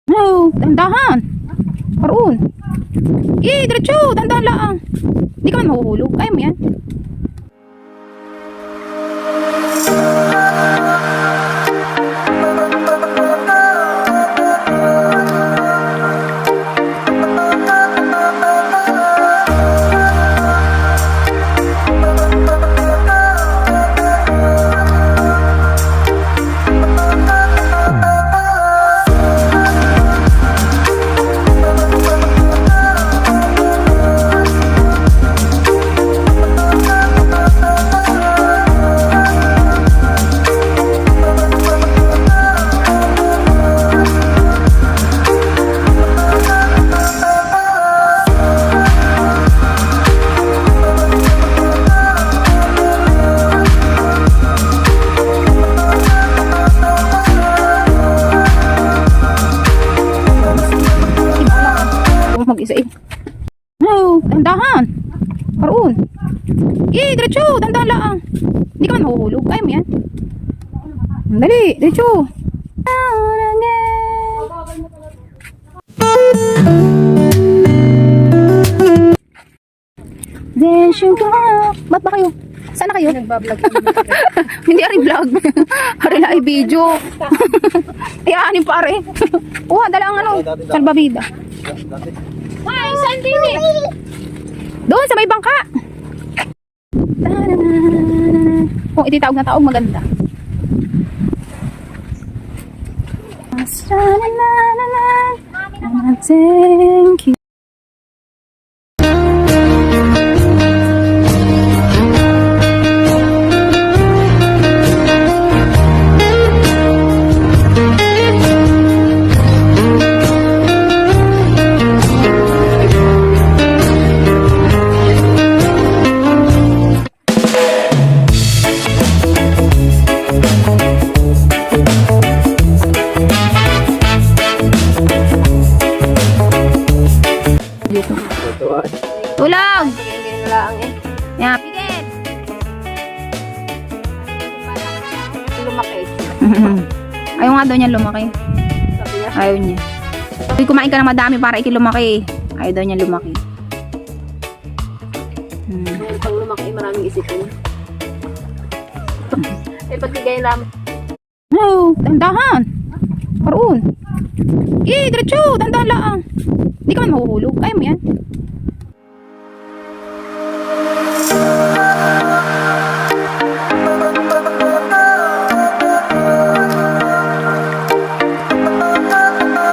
No, dahan-dahan. Karoon. Diretso, dahan-dahan lang. Hindi ka man mahuhulog. Kaya mo yan. Mag-isa eh. No, dahan-dahan. Karoon. Diretso, dahan-dahan lang. Hindi ka man mahuhulog. Kaya mo yan. Dali, diretso. Ba't ba kayo? Saan na kayo? Nagbablog. Hindi ari vlog. Ari na ay video. Ayaanin pare. Oh, dala ang ano, salbabida. Ay, saan din eh? Doon sa may bangka. Kung ititawag na taog maganda. Thank you. Tulog! Ganyan lang eh. Yan, pigit! Lumaki. Ayaw nga daw niya lumaki. Sabi niya. Ayaw niya. Uy, kumain ka ng madami para ikilumaki. Ayaw daw niya lumaki. Pag lumaki, maraming isipin. Eh, pag ganyan lang. No, dahan-dahan. Karoon. Diretso, dahan-dahan lang. Hindi ka man mahuhulog. Kaya mo yan.